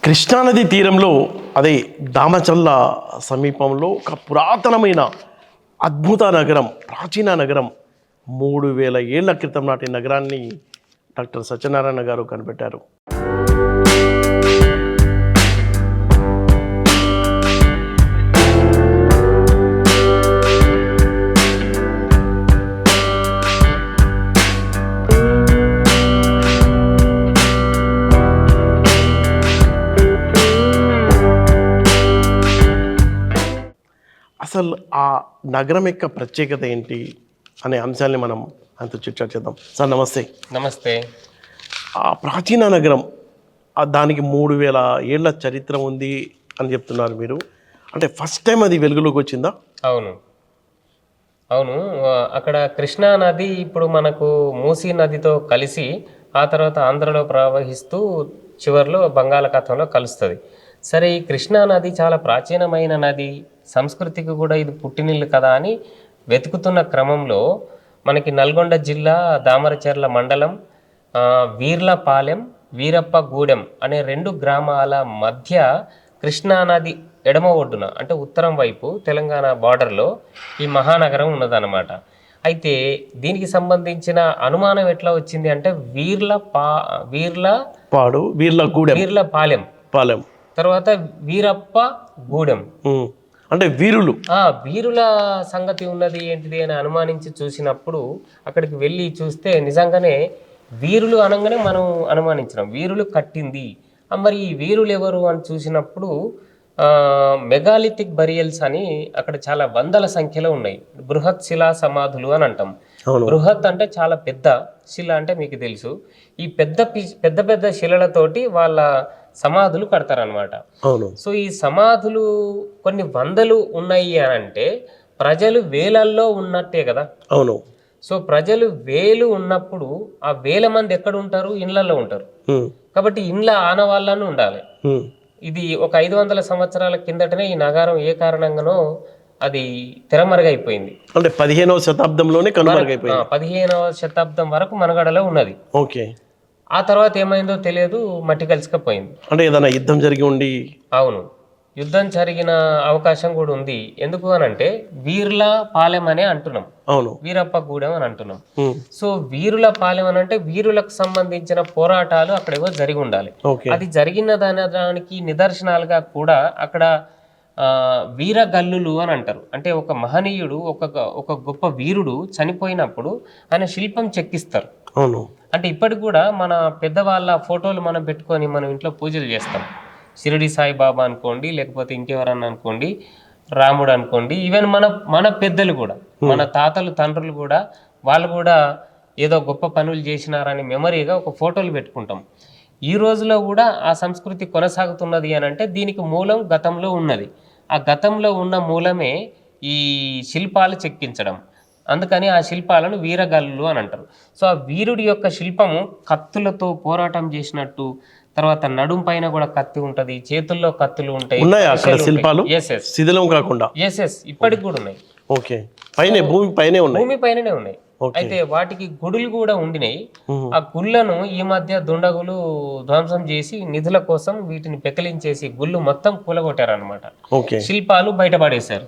కృష్ణానది తీరంలో అదే దామచల్ల సమీపంలో ఒక పురాతనమైన అద్భుత నగరం, ప్రాచీన నగరం, 3000 ఏళ్ల క్రితం నాటి నగరాన్ని డాక్టర్ సత్యనారాయణ గారు కనిపెట్టారు. అసలు ఆ నగరం యొక్క ప్రత్యేకత ఏంటి అనే అంశాన్ని మనం అంత చర్చిద్దాం. సార్ నమస్తే. నమస్తే. ఆ ప్రాచీన నగరం, దానికి 3000 ఏళ్ల చరిత్ర ఉంది అని చెప్తున్నారు మీరు. అంటే ఫస్ట్ టైం అది వెలుగులోకి వచ్చిందా? అవును, అక్కడ కృష్ణా నది ఇప్పుడు మనకు మూసీ నదితో కలిసి ఆ తర్వాత ఆంధ్రలో ప్రవహిస్తూ చివరిలో బంగాళాఖాతంలో కలుస్తుంది. సరే, ఈ కృష్ణా నది చాలా ప్రాచీనమైన నది, సంస్కృతికి కూడా ఇది పుట్టినిల్లు కదా అని వెతుకుతున్న క్రమంలో మనకి నల్గొండ జిల్లా దామరచెర్ల మండలం వీర్లపాలెం, వీరప్పగూడెం అనే 2 గ్రామాల మధ్య కృష్ణానది ఎడమ ఒడ్డున అంటే ఉత్తరం వైపు తెలంగాణ బార్డర్లో ఈ మహానగరం ఉన్నదన్నమాట. అయితే దీనికి సంబంధించిన అనుమానం ఎట్లా వచ్చింది అంటే వీర్లపాలెం తర్వాత వీరప్పగూడెం అంటే వీరుల సంగతి ఉన్నది ఏంటిది అని అనుమానించి చూసినప్పుడు అక్కడికి వెళ్ళి చూస్తే నిజంగానే వీరులు అనగానే మనం అనుమానించినాం, వీరులు కట్టింది. మరి ఈ వీరులు ఎవరు అని చూసినప్పుడు మెగాలిథిక్ బరియల్స్ అని అక్కడ చాలా వందల సంఖ్యలో ఉన్నాయి. బృహత్ శిలా సమాధులు అని అంటాం. బృహత్ అంటే చాలా పెద్ద, శిల అంటే మీకు తెలుసు. ఈ పెద్ద పెద్ద శిలలతోటి వాళ్ళ సమాధులు కడతారనమాట. సో ఈ సమాధులు కొన్ని వందలు ఉన్నాయి అని అంటే ప్రజలు వేలల్లో ఉన్నట్టే కదా. అవును. సో ప్రజలు వేలు ఉన్నప్పుడు ఆ 1000 మంది ఎక్కడ ఉంటారు? ఇండ్లలో ఉంటారు. కాబట్టి ఇండ్ల ఆనవాళ్ళను ఉండాలి. ఇది ఒక 500 సంవత్సరాల కిందటనే ఈ నగరం ఏ కారణంగానో అది తెరమరుగైపోయింది. అంటే 15వ శతాబ్దంలోనే కనుమరుగైపోయింది. 15వ శతాబ్దం వరకు మనగడలో ఉన్నది. ఓకే. ఆ తర్వాత ఏమైందో తెలియదు, మట్టి కలిసికపోయింది. అంటే ఏదైనా యుద్ధం జరిగి ఉండి? అవును, యుద్ధం జరిగిన అవకాశం కూడా ఉంది. ఎందుకు అని అంటే వీరుల పాలెం అనే అంటున్నాం. అవును, వీరప్పగూడెం అని అంటున్నాం. సో వీరుల పాలెం అని అంటే వీరులకు సంబంధించిన పోరాటాలు అక్కడ ఏవో జరిగి ఉండాలి. అది జరిగిన దానికి నిదర్శనాలుగా కూడా అక్కడ వీరగల్లులు అని అంటారు. అంటే ఒక మహనీయుడు, ఒక గొప్ప వీరుడు చనిపోయినప్పుడు ఆయన శిల్పం చెక్కిస్తారు. అవును. అంటే ఇప్పటికి కూడా మన పెద్దవాళ్ళ ఫోటోలు మనం పెట్టుకొని మనం ఇంట్లో పూజలు చేస్తాం. షిరిడి సాయిబాబా అనుకోండి, లేకపోతే ఇంకెవరన్నా అనుకోండి, రాముడు అనుకోండి, ఈవెన్ మన పెద్దలు కూడా, మన తాతలు తండ్రులు కూడా, వాళ్ళు కూడా ఏదో గొప్ప పనులు చేసినారని మెమరీగా ఒక ఫోటోలు పెట్టుకుంటాం. ఈ రోజులో కూడా ఆ సంస్కృతి కొనసాగుతున్నది అని అంటే దీనికి మూలం గతంలో ఉన్నది. ఆ గతంలో ఉన్న మూలమే ఈ శిల్పాలు చెక్కించడం. అందుకని ఆ శిల్పాలను వీరగల్లులు అని అంటారు. సో ఆ వీరుడి యొక్క శిల్పము కత్తులతో పోరాటం చేసినట్టు, తర్వాత నడుం పైన కూడా కత్తి ఉంటది, చేతుల్లో కత్తులు ఉంటాయి. శిల్పాలు శిథిలం కాకుండా ఇప్పటికి కూడా ఉన్నాయి. ఓకే. భూమి పైననే ఉన్నాయి. అయితే వాటికి గుడులు కూడా ఉండినాయి. ఆ గుళ్ళను ఈ మధ్య దుండగులు ధ్వంసం చేసి నిధుల కోసం వీటిని పెకిలించేసి గుళ్ళు మొత్తం కూలగొట్టారనమాట. శిల్పాలు బయటపడేశారు.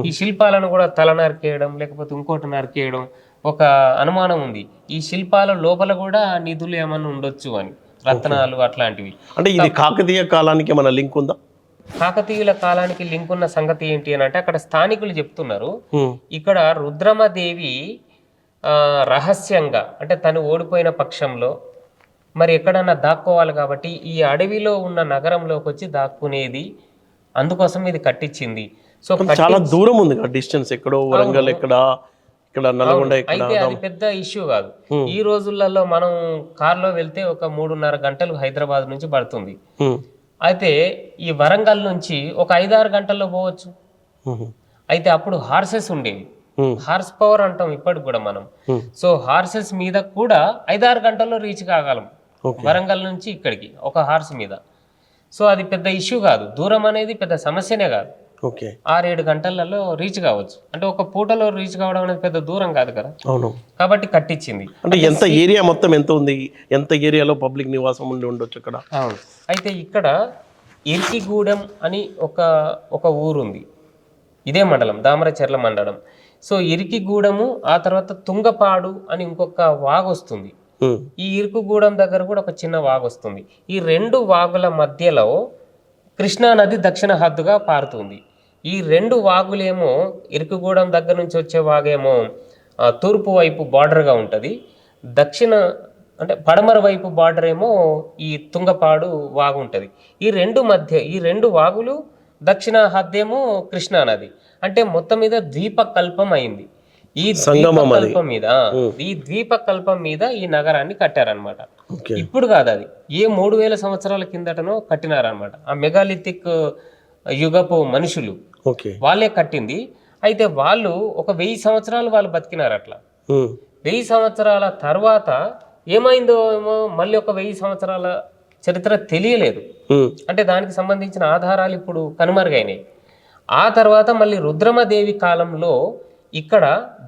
ఈ శిల్పాలను కూడా తల నరికేయడం, లేకపోతే ఇంకోటి నరికేయడం ఒక అనుమానం ఉంది. ఈ శిల్పాల లోపల కూడా నిధులు ఏమన్నా ఉండొచ్చు అని, రత్నాలు అట్లాంటివి. అంటే ఇది కాకతీయ కాలానికి మన లింక్ ఉందా? కాకతీయుల కాలానికి లింక్ ఉన్న సంగతి ఏంటి అని అంటే అక్కడ స్థానికులు చెప్తున్నారు, ఇక్కడ రుద్రమదేవి రహస్యంగా అంటే తను ఓడిపోయిన పక్షంలో మరి ఎక్కడన్నా దాక్కోవాలి కాబట్టి ఈ అడవిలో ఉన్న నగరంలోకి వచ్చి దాక్కునేది, అందుకోసం ఇది కట్టించింది. సో చాలా దూరం ఉంది డిస్టెన్స్, ఎక్కడో వరంగల్, ఇక్కడ నల్గొండ. అయితే అది పెద్ద ఇష్యూ కాదు. ఈ రోజులలో మనం కార్లో వెళ్తే ఒక 3.5 గంటలు హైదరాబాద్ నుంచి పడుతుంది. అయితే ఈ వరంగల్ నుంచి ఒక 5-6 గంటల్లో పోవచ్చు. అయితే అప్పుడు హార్సెస్ ఉండేవి, హార్స్ పవర్ అంటాం ఇప్పటికి కూడా మనం. సో హార్సెస్ మీద కూడా 5-6 గంటల్లో రీచ్ కాగలం వరంగల్ నుంచి ఇక్కడికి ఒక హార్స్ మీద. సో అది పెద్ద ఇష్యూ కాదు, దూరం అనేది పెద్ద సమస్యనే కాదు. 6-7 గంటలలో రీచ్ కావచ్చు. అంటే ఒక పూటలో రీచ్ కావడం అనేది పెద్ద దూరం కాదు కదా. కాబట్టి కట్టించింది. అంటే ఎంత ఏరియా మొత్తం ఎంత ఉంది, ఎంత ఏరియాలో పబ్లిక్ నివాసం ఉండి ఉండొచ్చు అక్కడ? అయితే ఇక్కడ ఇరికిగూడెం అని ఒక ఊరుంది, ఇదే మండలం, దామరచెర్ల మండలం. సో ఇరికిగూడెము, ఆ తర్వాత తుంగపాడు అని ఇంకొక వాగు వస్తుంది. ఈ ఇరుకుగూడెం దగ్గర కూడా ఒక చిన్న వాగు వస్తుంది. ఈ రెండు వాగుల మధ్యలో కృష్ణా నది దక్షిణ హద్దుగా పారుతుంది. ఈ రెండు వాగులేమో, ఇరుకుగూడెం దగ్గర నుంచి వచ్చే వాగేమో తూర్పు వైపు బార్డర్గా ఉంటుంది, దక్షిణ అంటే పడమర వైపు బార్డర్ ఏమో ఈ తుంగపాడు వాగు ఉంటుంది. ఈ రెండు వాగులు దక్షిణ హద్దేమో కృష్ణా నది. అంటే మొత్తం మీద ద్వీపకల్పం అయింది. ఈ ద్వీపకల్పం మీద ఈ నగరాన్ని కట్టారనమాట. ఇప్పుడు కాదు, అది 3000 సంవత్సరాల కిందటనో కట్టినారనమాట. ఆ మెగాలిథిక్ యుగపు మనుషులు వాళ్ళే కట్టింది. అయితే వాళ్ళు ఒక 1000 సంవత్సరాలు వాళ్ళు బతికినారు. అట్లా 1000 సంవత్సరాల తర్వాత ఏమైందో ఏమో, మళ్ళీ ఒక 1000 సంవత్సరాల చరిత్ర తెలియలేదు. అంటే దానికి సంబంధించిన ఆధారాలు ఇప్పుడు కనుమరుగైనాయి. ఆ తర్వాత మళ్ళీ రుద్రమదేవి కాలంలో ఇక్కడ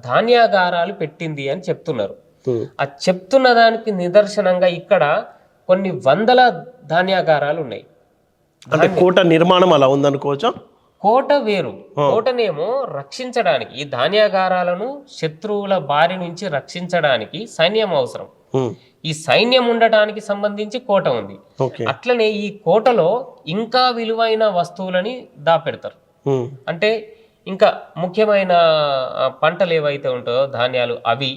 ధాన్యాగారాలు పెట్టింది అని చెప్తున్నారు. ఆ చెప్తున్న దానికి నిదర్శనంగా ఇక్కడ కొన్ని వందల ధాన్యాగారాలు ఉన్నాయి. అంటే కోట నిర్మాణం అలా ఉందనుకోవచ్చా? కోట వేరు, కోటనేమో రక్షించడానికి, ఈ ధాన్యాగారాలను శత్రువుల బారి నుంచి రక్షించడానికి సైన్యం అవసరం. ఈ సైన్యం ఉండటానికి సంబంధించి కోట ఉంది. అట్లనే ఈ కోటలో ఇంకా విలువైన వస్తువులని దాపెడతారు. అంటే ఇంకా ముఖ్యమైన పంటలు ఏవైతే ఉంటాయో ధాన్యాలు, అవి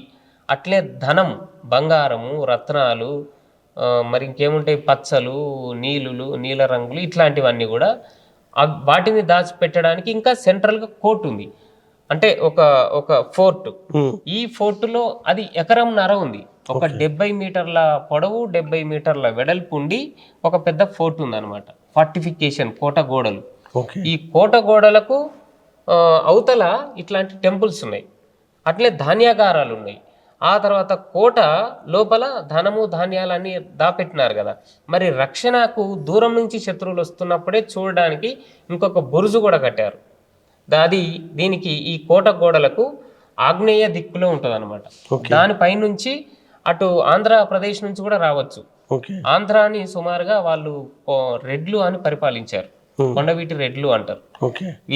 అట్లే ధనం, బంగారము, రత్నాలు, మరి ఇంకేముంటాయి, పచ్చలు, నీల రంగులు, ఇట్లాంటివన్నీ కూడా వాటిని దాచిపెట్టడానికి ఇంకా సెంట్రల్గా కోర్ట్ ఉంది. అంటే ఒక ఫోర్ట్. ఈ ఫోర్టులో అది ఎకరంన్నర ఉంది. ఒక 70 మీటర్ల పొడవు, 70 మీటర్ల వెడల్పు ఉండి ఒక పెద్ద ఫోర్ట్ ఉంది అనమాట. ఫార్టిఫికేషన్, కోట గోడలు. ఈ కోట గోడలకు అవతల ఇట్లాంటి టెంపుల్స్ ఉన్నాయి, అట్లే ధాన్యాగారాలు ఉన్నాయి. ఆ తర్వాత కోట లోపల ధనము, ధాన్యాలన్నీ దాపెట్టినారు కదా. మరి రక్షణకు దూరం నుంచి శత్రువులు వస్తున్నప్పుడే చూడడానికి ఇంకొక బురుజు కూడా కట్టారు. దీనికి ఈ కోట గోడలకు ఆగ్నేయ దిక్కులో ఉంటుంది అనమాట. దానిపై నుంచి అటు ఆంధ్రప్రదేశ్ నుంచి కూడా రావచ్చు. ఆంధ్రాని సుమారుగా వాళ్ళు రెడ్లు అని పరిపాలించారు, కొండవీటి రెడ్లు అంటారు.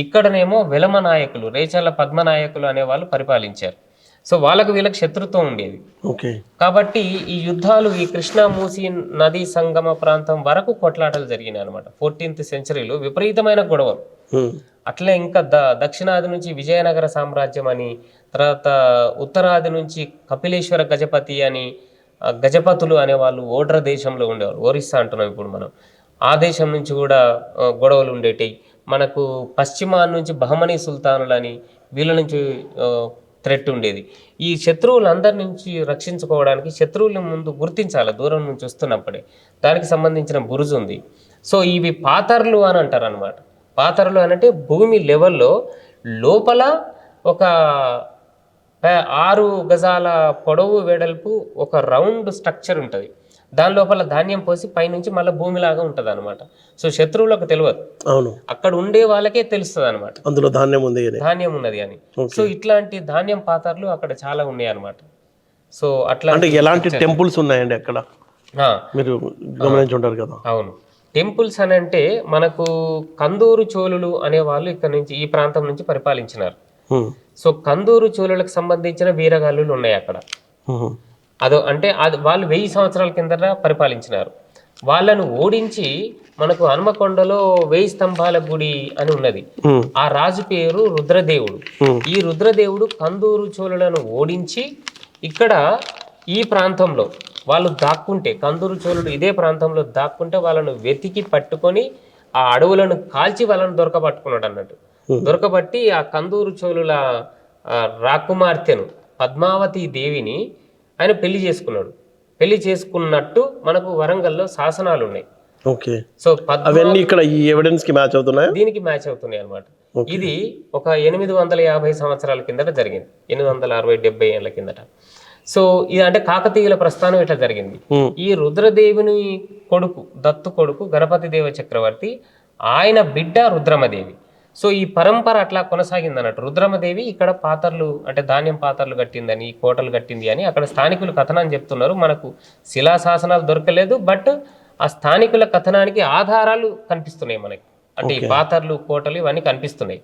ఇక్కడనేమో వెలమ నాయకులు, రేచర్ల పద్మనాయకులు అనే వాళ్ళు పరిపాలించారు. సో వాళ్ళకు వీళ్ళకి శత్రుత్వం ఉండేది. కాబట్టి ఈ యుద్ధాలు ఈ కృష్ణా మూసీ నదీ సంగమ ప్రాంతం వరకు కొట్లాటలు జరిగినాయి అనమాట. 14th సెంచరీలో విపరీతమైన గొడవలు. అట్లే ఇంకా దక్షిణాది నుంచి విజయనగర సామ్రాజ్యం అని, తర్వాత ఉత్తరాది నుంచి కపిలేశ్వర గజపతి అని, గజపతులు అనేవాళ్ళు ఓడ్ర దేశంలో ఉండేవాళ్ళు, ఒరిస్సా అంటున్నాం ఇప్పుడు మనం. ఆ దేశం నుంచి కూడా గొడవలు ఉండేటివి. మనకు పశ్చిమాన్ని నుంచి బహమనీ సుల్తానులని, వీళ్ళ నుంచి థ్రెట్ ఉండేది. ఈ శత్రువులందరి నుంచి రక్షించుకోవడానికి శత్రువుల ముందు గుర్తించాలి దూరం నుంచి వస్తున్నప్పుడే. దానికి సంబంధించిన బురుజు ఉంది. సో ఇవి పాతర్లు అని అంటారు అనమాట. పాతర్లు అని అంటే భూమి లెవెల్లో లోపల ఒక 6 గజాల పొడవు వెడల్పు ఒక రౌండ్ స్ట్రక్చర్ ఉంటుంది. దాని లోపల ధాన్యం పోసి పైనుంచి మళ్ళీ భూమిలాగా ఉంటుంది అనమాట. సో శత్రువులకు తెలియదు, అవును, అక్కడ ఉండే వాళ్ళకే తెలుస్తుంది అనమాట అందులో ధాన్యం ఉన్నది అని. సో ఇట్లాంటి ధాన్యం పాత్రలు అక్కడ చాలా ఉన్నాయి అనమాట. సో అట్లా ఎలాంటి టెంపుల్స్ ఉన్నాయండి అక్కడ మీరు గమనించుంటారు కదా? అవును, టెంపుల్స్ అని అంటే మనకు కందూరు చోళులు అనే వాళ్ళు ఇక్కడ నుంచి, ఈ ప్రాంతం నుంచి పరిపాలించినారు. సో కందూరు చోళులకు సంబంధించిన వీరగాళ్ళు ఉన్నాయి అక్కడ. వాళ్ళు 1000 సంవత్సరాల కింద పరిపాలించినారు. వాళ్ళను ఓడించి మనకు హనుమకొండలో 1000 స్తంభాల గుడి అని ఉన్నది. ఆ రాజు పేరు రుద్రదేవుడు. ఈ రుద్రదేవుడు కందూరు చోళులను ఓడించి ఇక్కడ ఈ ప్రాంతంలో వాళ్ళు దాక్కుంటే, కందూరు చోళుడు ఇదే ప్రాంతంలో దాక్కుంటే వాళ్ళను వెతికి పట్టుకొని ఆ అడవులను కాల్చి వాళ్ళను దొరకబట్టుకున్నాడు అన్నట్టు. దొరకబట్టి ఆ కందూరు చోళుల రాకుమార్తెను పద్మావతి దేవిని ఆయన పెళ్లి చేసుకున్నాడు. పెళ్లి చేసుకున్నట్టు మనకు వరంగల్లో శాసనాలు ఉన్నాయి. సో ఇక్కడ ఈ ఎవిడెన్స్ కి మ్యాచ్ అవుతున్నాయి, దీనికి మ్యాచ్ అవుతున్నాయి అనమాట. ఇది ఒక 850 సంవత్సరాల కిందట జరిగింది, 860-70 ఏళ్ల కిందట. సో ఇది అంటే కాకతీయుల ప్రస్థానం ఇట్లా జరిగింది. ఈ రుద్రదేవుని కొడుకు, దత్తు కొడుకు గణపతి దేవ చక్రవర్తి, ఆయన బిడ్డ రుద్రమదేవి. సో ఈ పరంపర అట్లా కొనసాగింది అన్నట్టు. రుద్రమదేవి ఇక్కడ పాత్రలు అంటే ధాన్యం పాత్రలు కట్టిందని, కోటలు కట్టింది అని అక్కడ స్థానికులు కథనాన్ని చెప్తున్నారు. మనకు శిలాశాసనాలు దొరకలేదు, బట్ ఆ స్థానికుల కథనానికి ఆధారాలు కనిపిస్తున్నాయి మనకి. అంటే ఈ పాతర్లు, కోటలు ఇవన్నీ కనిపిస్తున్నాయి.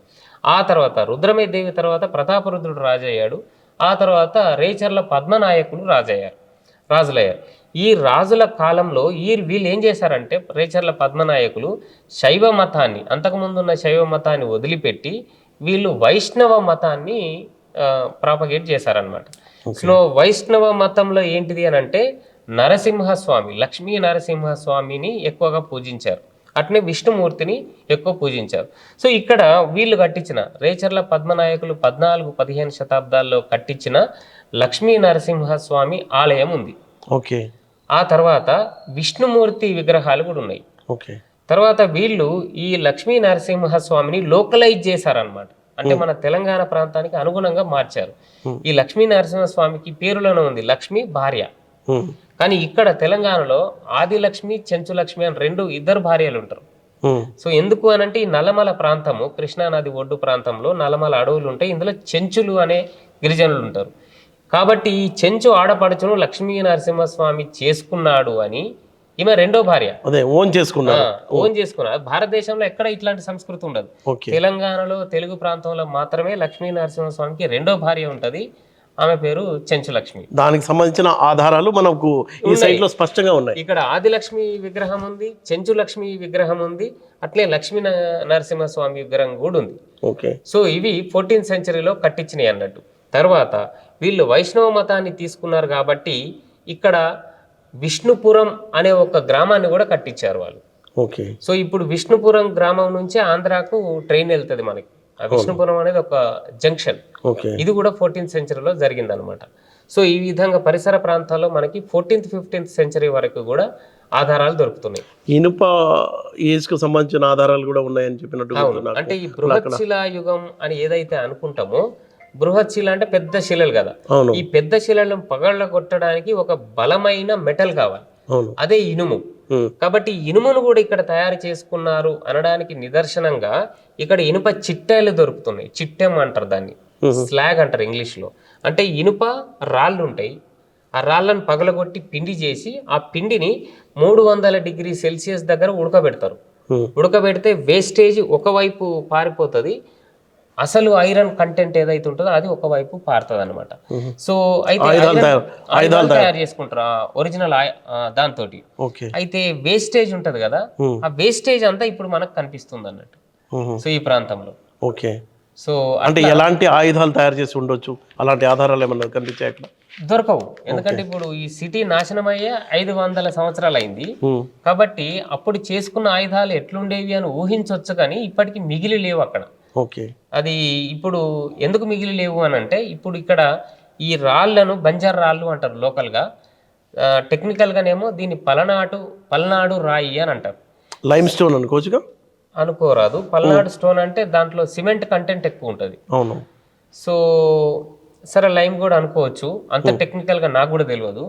ఆ తర్వాత రుద్రమదేవి తర్వాత ప్రతాపరుద్రుడు రాజయ్యాడు. ఆ తర్వాత రేచర్ల పద్మనాయకులు రాజులయ్యారు. ఈ రాజుల కాలంలో వీళ్ళు ఏం చేశారంటే రేచర్ల పద్మనాయకులు శైవ మతాన్ని, అంతకుముందు ఉన్న శైవ మతాన్ని వదిలిపెట్టి వీళ్ళు వైష్ణవ మతాన్ని ప్రాపగేట్ చేశారనమాట. సో వైష్ణవ మతంలో ఏంటిది అని అంటే నరసింహస్వామి, లక్ష్మీ నరసింహస్వామిని ఎక్కువగా పూజించారు. అట్నే విష్ణుమూర్తిని ఎక్కువ పూజించారు. సో ఇక్కడ వీళ్ళు కట్టించిన రేచర్ల పద్మనాయకులు 14-15 శతాబ్దాల్లో కట్టించిన లక్ష్మీ నరసింహస్వామి ఆలయం ఉంది. ఓకే. ఆ తర్వాత విష్ణుమూర్తి విగ్రహాలు కూడా ఉన్నాయి. ఓకే. తర్వాత వీళ్ళు ఈ లక్ష్మీ నరసింహస్వామిని లోకలైజ్ చేశారనమాట. అంటే మన తెలంగాణ ప్రాంతానికి అనుగుణంగా మార్చారు. ఈ లక్ష్మీ నరసింహస్వామికి పేరులోనే ఉంది లక్ష్మి భార్య. కానీ ఇక్కడ తెలంగాణలో ఆదిలక్ష్మి, చెంచులక్ష్మి అని ఇద్దరు భార్యలు ఉంటారు. సో ఎందుకు అనంటే ఈ నల్లమల ప్రాంతము, కృష్ణానది ఒడ్డు ప్రాంతంలో నల్లమల అడవులు ఉంటాయి. ఇందులో చెంచులు అనే గిరిజనులు ఉంటారు. కాబట్టి ఈ చెంచు ఆడపడుచును లక్ష్మీ నరసింహస్వామి చేసుకున్నాడు అని ఈమె రెండో భార్య ఓన్ చేసుకున్నారు. భారతదేశంలో ఎక్కడ ఇట్లాంటి సంస్కృతి ఉండదు. తెలంగాణలో తెలుగు ప్రాంతంలో మాత్రమే లక్ష్మీ నరసింహస్వామికి రెండో భార్య ఉంటది. ఆమె పేరు చెంచు లక్ష్మి. దానికి సంబంధించిన ఆధారాలు మనకు ఈ సైట్ లో స్పష్టంగా ఉన్నాయి. ఇక్కడ ఆదిలక్ష్మి విగ్రహం ఉంది, చెంచు లక్ష్మి విగ్రహం ఉంది, అట్లే లక్ష్మీ నరసింహస్వామి విగ్రహం కూడా ఉంది. ఓకే. సో ఇవి 14th సెంచరీలో కట్టించినాయి అన్నట్టు. తర్వాత వీళ్ళు వైష్ణవ మతాన్ని తీసుకున్నారు కాబట్టి ఇక్కడ విష్ణుపురం అనే ఒక గ్రామాన్ని కూడా కట్టించారు వాళ్ళు. ఓకే. సో ఇప్పుడు విష్ణుపురం గ్రామం నుంచి ఆంధ్రాకు ట్రైన్ వెళ్తుంది మనకి. ఆ విష్ణుపురం అనేది ఒక జంక్షన్. ఇది కూడా 14th సెంచరీలో జరిగింది అనమాట. సో ఈ విధంగా పరిసర ప్రాంతాల్లో మనకి 14th, 15th సెంచరీ వరకు కూడా ఆధారాలు దొరుకుతున్నాయి. ఇనుప ఏజ్ కు సంబంధించిన ఆధారాలు కూడా ఉన్నాయని చెప్పినట్టు. అంటే ఈ బృహత్శిలా యుగం అని ఏదైతే అనుకుంటామో, బృహత్శిల అంటే పెద్ద శిలలు కదా. ఈ పెద్ద శిలలను పగళ్ళ కొట్టడానికి ఒక బలమైన మెటల్ కావాలి, అదే ఇనుము. కాబట్టి ఇనుమును కూడా ఇక్కడ తయారు చేసుకున్నారు అనడానికి నిదర్శనంగా ఇక్కడ ఇనుప చిట్టెలు దొరుకుతున్నాయి. చిట్టెం అంటారు దాన్ని, స్లాగ్ అంటారు ఇంగ్లీష్ లో. అంటే ఇనుప రాళ్ళు ఉంటాయి, ఆ రాళ్ళను పగలగొట్టి పిండి చేసి ఆ పిండిని 300 డిగ్రీ సెల్సియస్ దగ్గర ఉడకబెడతారు. ఉడకబెడితే వేస్టేజ్ ఒకవైపు పారిపోతుంది, అసలు ఐరన్ కంటెంట్ ఏదైతే ఉంటుందో అది ఒకవైపు పారుతుంది అనమాట. సో అయితే ఆయుధాలు తయారు చేసుకుంటారు ఒరిజినల్ దాంతో. అయితే వేస్టేజ్ ఉంటది కదా, ఆ వేస్టేజ్ అంతా ఇప్పుడు మనకు కనిపిస్తుంది అన్నట్టు. సో ఈ ప్రాంతంలో ఓకే. సో అంటే ఎలాంటి ఆయుధాలు తయారు చేసి ఉండొచ్చు, అలాంటి ఆధారాలు ఏమన్నా కనిపించాయి అక్కడ? దొరకవు, ఎందుకంటే ఇప్పుడు ఈ సిటీ నాశనం అయ్యే 500 సంవత్సరాలు అయింది కాబట్టి అప్పుడు చేసుకున్న ఆయుధాలు ఎట్లుండేవి అని ఊహించవచ్చు, కానీ ఇప్పటికి మిగిలి లేవు అక్కడ. అది ఇప్పుడు ఎందుకు మిగిలి లేవు అని అంటే, ఇప్పుడు ఇక్కడ ఈ రాళ్లను బంజర్ రాళ్ళు అంటారు లోకల్ గా, టెక్నికల్ గానేమో దీన్ని పల్నాడు రాయి అని అంటారు. లైమ్ స్టోన్ అనుకోవచ్చుగా? అనుకోరాదు. పల్నాడు స్టోన్ అంటే దాంట్లో సిమెంట్ కంటెంట్ ఎక్కువ ఉంటుంది. సో సరే లైమ్ కూడా అనుకోవచ్చు, అంత టెక్నికల్ గా నాకు కూడా తెలియదు.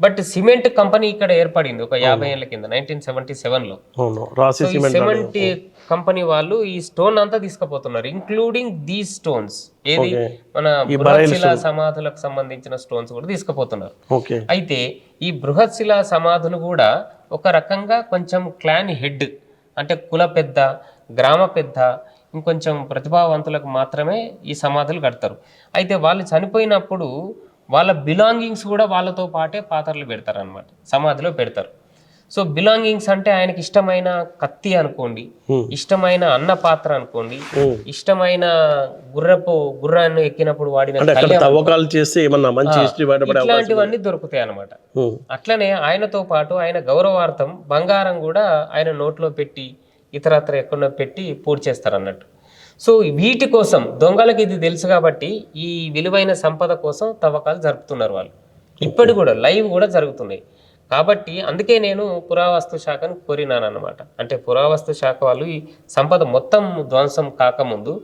బట్ సిమెంట్ కంపెనీ ఇక్కడ ఏర్పడింది ఒక 50 ఏళ్ల కింద, 1977 లో. సిమెంట్ కంపెనీ వాళ్ళు ఈ స్టోన్ అంతా తీసుకుపోతున్నారు, ఇంక్లూడింగ్ దీస్ స్టోన్స్. ఏది మన బృహత్శిలా సమాధులకు సంబంధించిన స్టోన్స్ కూడా తీసుకుపోతున్నారు. అయితే ఈ బృహత్శిలా సమాధులు కూడా ఒక రకంగా కొంచెం క్లాన్ హెడ్, అంటే కుల పెద్ద, గ్రామ పెద్ద, ఇంకొంచెం ప్రతిభావంతులకు మాత్రమే ఈ సమాధులు కడతారు. అయితే వాళ్ళు చనిపోయినప్పుడు వాళ్ళ బిలాంగింగ్స్ కూడా వాళ్ళతో పాటే పాత్రలు పెడతారు అన్నమాట, సమాధిలో పెడతారు. సో బిలాంగింగ్స్ అంటే ఆయనకి ఇష్టమైన కత్తి అనుకోండి, ఇష్టమైన అన్న పాత్ర అనుకోండి, ఇష్టమైన గుర్రాన్ని ఎక్కినప్పుడు వాడిన ఇట్లాంటివన్నీ దొరుకుతాయి అన్నమాట. అట్లనే ఆయనతో పాటు ఆయన గౌరవార్థం బంగారం కూడా ఆయన నోట్లో పెట్టి ఇతరత్ర ఎక్కడ పెట్టి పూర్తి చేస్తారు అన్నట్టు. సో వీటి కోసం దొంగలకి ఇది తెలుసు కాబట్టి ఈ విలువైన సంపద కోసం తవ్వకాలు జరుపుతున్నారు వాళ్ళు. ఇప్పటి కూడా లైవ్ కూడా జరుగుతున్నాయి. కాబట్టి అందుకే నేను పురావస్తు శాఖను కోరినాను అన్నమాట. అంటే పురావస్తు శాఖ వాళ్ళు ఈ సంపద మొత్తం ధ్వంసం కాకముందు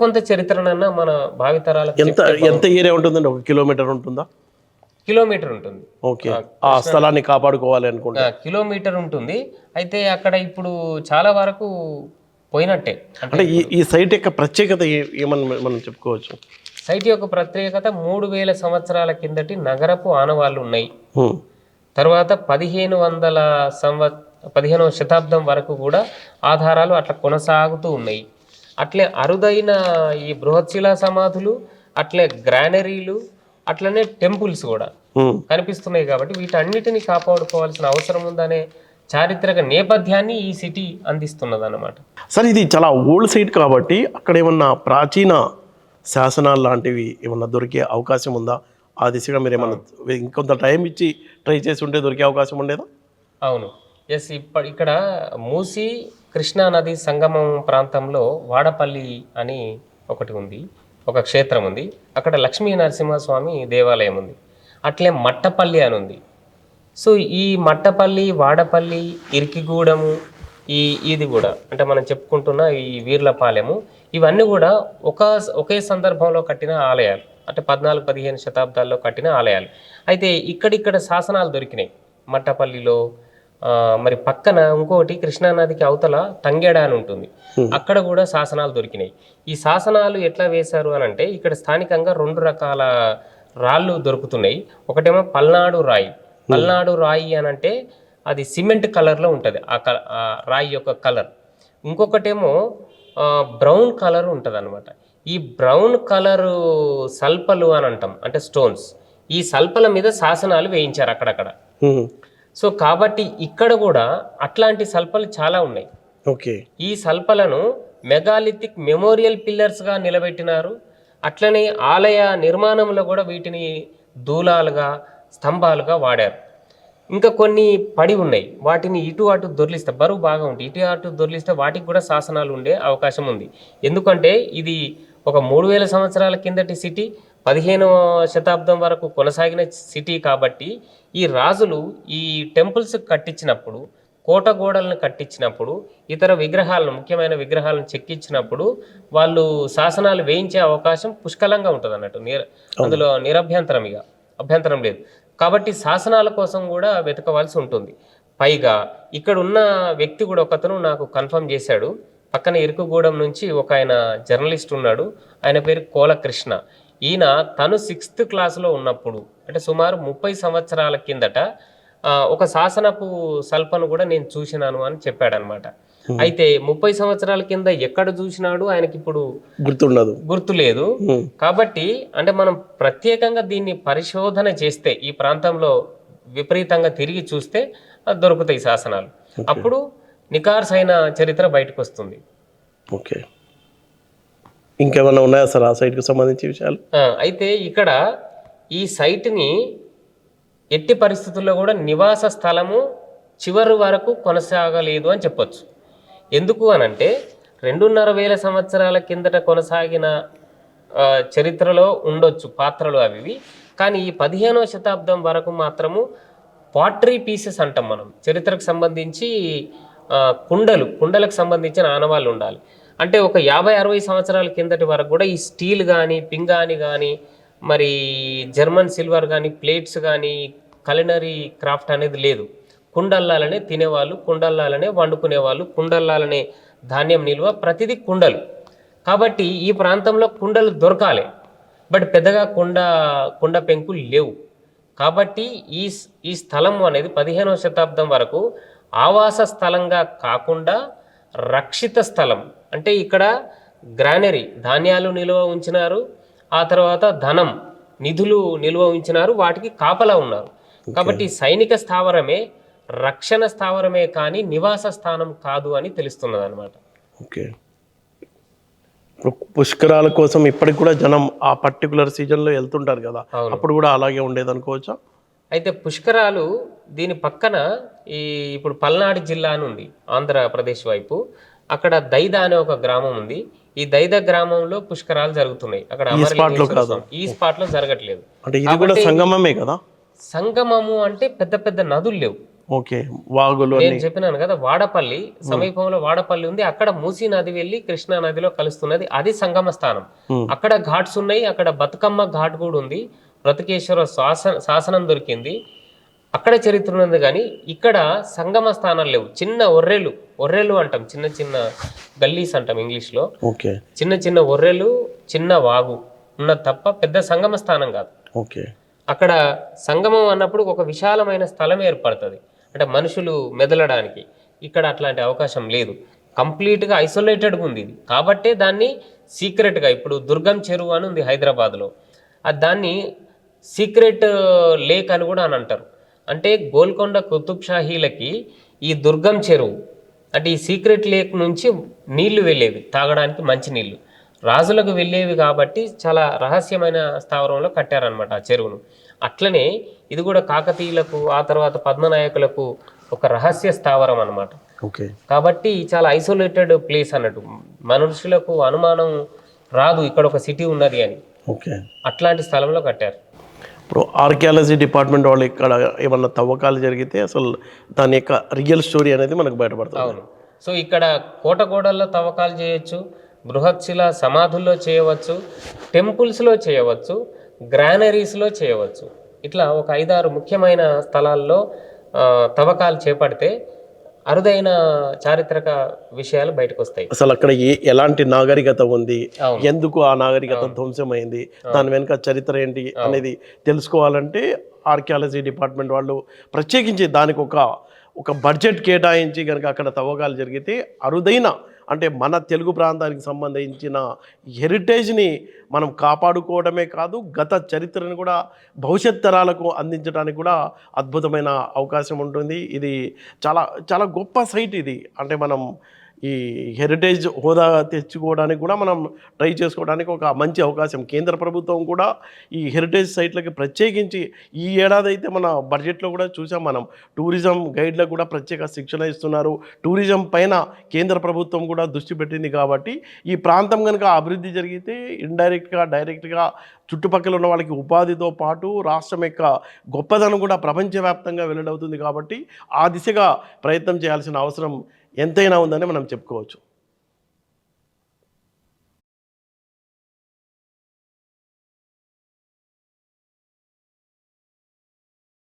కొంత చరిత్రనన్నా మన భావితరాలకు. ఎంత ఏరియా ఉంటుందండి? 1 కిలోమీటర్ ఉంటుందా? కిలోమీటర్ ఉంటుంది. ఆ స్థలాన్ని కాపాడుకోవాలి అనుకుంటా కిలోమీటర్ ఉంటుంది. అయితే అక్కడ ఇప్పుడు చాలా వరకు పోయినట్టే. అంటే ఈ సైట్ యొక్క ప్రత్యేకత ఏమని మనం చెప్పుకోవచ్చు? సైట్ యొక్క ప్రత్యేకత 3000 సంవత్సరాల కిందటి నగరపు ఆనవాళ్ళు ఉన్నాయి. తర్వాత 15వ శతాబ్దం వరకు కూడా ఆధారాలు అట్లా కొనసాగుతూ ఉన్నాయి. అట్లే అరుదైన ఈ బృహత్శిలా సమాధులు, అట్లే గ్రానరీలు, అట్లనే టెంపుల్స్ కూడా కనిపిస్తున్నాయి. కాబట్టి వీటన్నిటిని కాపాడుకోవాల్సిన అవసరం ఉందనే చారిత్రక నేపథ్యాన్ని ఈ సిటీ అందిస్తున్నది అన్నమాట. సార్ ఇది చాలా ఓల్డ్ సైట్ కాబట్టి అక్కడ ఏమన్నా ప్రాచీన శాసనాలు లాంటివి ఏమన్నా దొరికే అవకాశం ఉందా? ఆ దిశగా మీరు ఏమన్నా ఇంకొంత టైం ఇచ్చి ట్రై చేసి ఉంటే దొరికే అవకాశం ఉండేదా? అవును, ఎస్. ఇక్కడ మూసీ కృష్ణా నది సంగమం ప్రాంతంలో వాడపల్లి అని ఒకటి ఉంది, ఒక క్షేత్రం ఉంది. అక్కడ లక్ష్మీ నరసింహస్వామి దేవాలయం ఉంది. అట్లే మట్టపల్లి అని ఉంది. సో ఈ మట్టపల్లి, వాడపల్లి, ఇరికిగూడెము, ఇది కూడా అంటే మనం చెప్పుకుంటున్న ఈ వీర్లపాలెము, ఇవన్నీ కూడా ఒకే సందర్భంలో కట్టిన ఆలయాలు. అంటే 14-15 శతాబ్దాల్లో కట్టిన ఆలయాలు. అయితే ఇక్కడిక్కడ శాసనాలు దొరికినాయి. మట్టపల్లిలో మరి పక్కన ఇంకోటి కృష్ణానదికి అవతల తంగేడ అని ఉంటుంది, అక్కడ కూడా శాసనాలు దొరికినాయి. ఈ శాసనాలు ఎట్లా వేశారు అని అంటే ఇక్కడ స్థానికంగా 2 రకాల రాళ్ళు దొరుకుతున్నాయి. ఒకటేమో పల్నాడు రాయి. పల్నాడు రాయి అని అంటే అది సిమెంట్ కలర్లో ఉంటుంది ఆ రాయి యొక్క కలర్. ఇంకొకటేమో బ్రౌన్ కలర్ ఉంటుంది అనమాట. ఈ బ్రౌన్ కలరు సల్పలు అని అంటాం, అంటే స్టోన్స్. ఈ సల్పల మీద శాసనాలు వేయించారు అక్కడక్కడ. సో కాబట్టి ఇక్కడ కూడా అట్లాంటి సల్పలు చాలా ఉన్నాయి. ఓకే. ఈ సల్పలను మెగాలిథిక్ మెమోరియల్ పిల్లర్స్గా నిలబెట్టినారు. అట్లనే ఆలయ నిర్మాణంలో కూడా వీటిని దూలాలుగా, స్తంభాలుగా వాడారు. ఇంకా కొన్ని పడి ఉన్నాయి, వాటిని ఇటు అటు దొర్లిస్తే బరువు బాగా ఉంటుంది. ఇటు అటు దొర్లిస్తే వాటికి కూడా శాసనాలు ఉండే అవకాశం ఉంది. ఎందుకంటే ఇది ఒక 3000 సంవత్సరాల కిందటి సిటీ, 15వ శతాబ్దం వరకు కొనసాగిన సిటీ. కాబట్టి ఈ రాజులు ఈ టెంపుల్స్ కట్టించినప్పుడు, కోట గోడలను కట్టించినప్పుడు, ఇతర విగ్రహాలను, ముఖ్యమైన విగ్రహాలను చెక్కించినప్పుడు వాళ్ళు శాసనాలు వేయించే అవకాశం పుష్కలంగా ఉంటుంది అన్నట్టు. అందులో అభ్యంతరం లేదు. కాబట్టి శాసనాల కోసం కూడా వెతకవలసి ఉంటుంది. పైగా ఇక్కడ ఉన్న వ్యక్తి కూడా ఒకతను నాకు కన్ఫర్మ్ చేశాడు. పక్కన ఇరుకుగూడెం నుంచి ఒక ఆయన జర్నలిస్ట్ ఉన్నాడు, ఆయన పేరు కోల కృష్ణ. ఈయన తను 6th క్లాసులో ఉన్నప్పుడు, అంటే సుమారు 30 సంవత్సరాల కిందట ఒక శాసనపు సల్పను కూడా నేను చూసినాను అని చెప్పాడనమాట. అయితే 30 సంవత్సరాల కింద ఎక్కడ చూసినాడు ఆయనకి ఇప్పుడు గుర్తులేదు. కాబట్టి అంటే మనం ప్రత్యేకంగా దీన్ని పరిశోధన చేస్తే, ఈ ప్రాంతంలో విపరీతంగా తిరిగి చూస్తే దొరుకుతాయి శాసనాలు. అప్పుడు నికార్సైన చరిత్ర బయటకు వస్తుంది. ఓకే. ఇంకేమన్నా ఉన్నాయా సార్ ఆ సైట్కి సంబంధించి విషయాలు? అయితే ఇక్కడ ఈ సైట్ని ఎట్టి పరిస్థితుల్లో కూడా నివాస స్థలము చివరి వరకు కొనసాగలేదు అని చెప్పొచ్చు. ఎందుకు అనంటే 2,500 సంవత్సరాల కిందట కొనసాగిన చరిత్రలో ఉండొచ్చు పాత్రలు అవి. కానీ ఈ 15వ శతాబ్దం వరకు మాత్రము పాట్రీ పీసెస్ అంటాం మనం. చరిత్రకు సంబంధించి కుండలకు సంబంధించిన ఆనవాళ్ళు ఉండాలి. అంటే ఒక 50-60 సంవత్సరాల కిందటి వరకు కూడా ఈ స్టీల్ కానీ, పింగాణి కానీ, మరి జర్మన్ సిల్వర్ కానీ, ప్లేట్స్ కానీ, కలినరీ క్రాఫ్ట్ అనేది లేదు. కుండల్లాలనే తినేవాళ్ళు, కుండల్లాలనే వండుకునేవాళ్ళు, కుండల్లాలనే ధాన్యం నిల్వ, ప్రతిదీ కుండలు. కాబట్టి ఈ ప్రాంతంలో కుండలు దొరకాలి, బట్ పెద్దగా కుండ పెంకులు లేవు. కాబట్టి ఈ స్థలం అనేది 15వ శతాబ్దం వరకు ఆవాస స్థలంగా కాకుండా రక్షిత స్థలం. అంటే ఇక్కడ గ్రానరీ, ధాన్యాలు నిల్వ ఉంచినారు, ఆ తర్వాత ధనం, నిధులు నిల్వ ఉంచినారు, వాటికి కాపలా ఉన్నారు. కాబట్టి సైనిక స్థావరమే, రక్షణ స్థావరమే కానీ నివాస స్థానం కాదు అని తెలుస్తున్నది అనమాట. ఓకే. పుష్కరాల కోసం ఇప్పటికి కూడా జనం ఆ పర్టికులర్ సీజన్లో వెళ్తుంటారు కదా, అప్పుడు కూడా అలాగే ఉండేది అనుకోవచ్చా? అయితే పుష్కరాలు దీని పక్కన ఇప్పుడు పల్నాడు జిల్లా అని ఉంది ఆంధ్రప్రదేశ్ వైపు. అక్కడ దైద అనే ఒక గ్రామం ఉంది. ఈ దైద గ్రామంలో పుష్కరాలు జరుగుతున్నాయి. అక్కడ ఈ స్పాట్ లో జరగట్లేదు. అంటే ఇది కూడా సంగమమే కదా? సంగమము అంటే పెద్ద పెద్ద నదులు లేవు. ఓకే. వాగులు నేను చెప్పినాను కదా, వాడపల్లి సమీపంలో వాడపల్లి ఉంది. అక్కడ మూసీ నది వెళ్ళి కృష్ణా నదిలో కలుస్తున్నది, అది సంగమ స్థానం. అక్కడ ఘాట్స్ ఉన్నాయి. అక్కడ బతుకమ్మ ఘాట్ కూడా ఉంది. బ్రతకేశ్వర శాసనం దొరికింది, అక్కడ చరిత్ర ఉంది. కానీ ఇక్కడ సంగమ స్థానాలు లేవు. చిన్న ఒర్రెలు అంటాం, చిన్న చిన్న గల్లీస్ అంటాం ఇంగ్లీష్లో. చిన్న చిన్న ఒర్రెలు, చిన్న వాగు ఉన్న తప్ప పెద్ద సంగమ స్థానం కాదు. ఓకే. అక్కడ సంగమం అన్నప్పుడు ఒక విశాలమైన స్థలం ఏర్పడుతుంది, అంటే మనుషులు మెదలడానికి. ఇక్కడ అట్లాంటి అవకాశం లేదు, కంప్లీట్గా ఐసోలేటెడ్గా ఉంది ఇది. కాబట్టే దాన్ని సీక్రెట్గా, ఇప్పుడు దుర్గం చెరువు అని ఉంది హైదరాబాద్లో, దాన్ని సీక్రెట్ లేక్ అని కూడా అని అంటారు. అంటే గోల్కొండ కుతుబ్ షాహీలకి ఈ దుర్గం చెరువు అంటే ఈ సీక్రెట్ లేక్ నుంచి నీళ్లు వెళ్ళేవి, తాగడానికి మంచి నీళ్లు రాజులకు వెళ్ళేవి. కాబట్టి చాలా రహస్యమైన స్థావరంలో కట్టారనమాట ఆ చెరువును. అట్లనే ఇది కూడా కాకతీయులకు, ఆ తర్వాత పద్మనాయకులకు ఒక రహస్య స్థావరం అన్నమాట. ఓకే. కాబట్టి చాలా ఐసోలేటెడ్ ప్లేస్ అన్నట్టు, మనుషులకు అనుమానం రాదు ఇక్కడ ఒక సిటీ ఉన్నది అని. ఓకే. అట్లాంటి స్థలంలో కట్టారు. ఇప్పుడు ఆర్కియాలజీ డిపార్ట్మెంట్ వాళ్ళు ఇక్కడ ఏమన్నా తవ్వకాలు జరిగితే అసలు దాని యొక్క రియల్ స్టోరీ అనేది మనకు బయటపడుతుంది. అవును. సో ఇక్కడ కోటగోడల్లో తవ్వకాలు చేయొచ్చు, బృహత్శిల సమాధుల్లో చేయవచ్చు, టెంపుల్స్లో చేయవచ్చు, గ్రానరీస్లో చేయవచ్చు. ఇట్లా ఒక 5-6 ముఖ్యమైన స్థలాల్లో తవ్వకాలు చేపడితే అరుదైన చారిత్రక విషయాలు బయటకు వస్తాయి. అసలు అక్కడ ఎలాంటి నాగరికత ఉంది, అవును. ఎందుకు ఆ నాగరికత ధ్వంసమైంది, దాని వెనుక చరిత్ర ఏంటి అనేది తెలుసుకోవాలంటే ఆర్కియాలజీ డిపార్ట్మెంట్ వాళ్ళు ప్రత్యేకించి దానికి ఒక బడ్జెట్ కేటాయించి కనుక అక్కడ తవ్వకాలు జరిగితే అరుదైన, అంటే మన తెలుగు ప్రాంతానికి సంబంధించిన హెరిటేజ్ని మనం కాపాడుకోవడమే కాదు, గత చరిత్రను కూడా భవిష్యత్ తరాలకు అందించడానికి కూడా అద్భుతమైన అవకాశం ఉంటుంది. ఇది చాలా చాలా గొప్ప సైట్ ఇది. అంటే మనం ఈ హెరిటేజ్ హోదా తెచ్చుకోవడానికి కూడా మనం ట్రై చేసుకోవడానికి ఒక మంచి అవకాశం. కేంద్ర ప్రభుత్వం కూడా ఈ హెరిటేజ్ సైట్లకి ప్రత్యేకించి ఈ ఏడాది అయితే మన బడ్జెట్లో కూడా చూసాం మనం, టూరిజం గైడ్లకు కూడా ప్రత్యేక శిక్షణ ఇస్తున్నారు. టూరిజం పైన కేంద్ర ప్రభుత్వం కూడా దృష్టి పెట్టింది. కాబట్టి ఈ ప్రాంతం కనుక అభివృద్ధి జరిగితే ఇండైరెక్ట్గా డైరెక్ట్గా చుట్టుపక్కల ఉన్న వాళ్ళకి ఉపాధితో పాటు రాష్ట్రం యొక్క గొప్పదనం కూడా ప్రపంచవ్యాప్తంగా వెల్లడవుతుంది. కాబట్టి ఆ దిశగా ప్రయత్నం చేయాల్సిన అవసరం ఎంతైనా ఉందని మనం చెప్పుకోవచ్చు.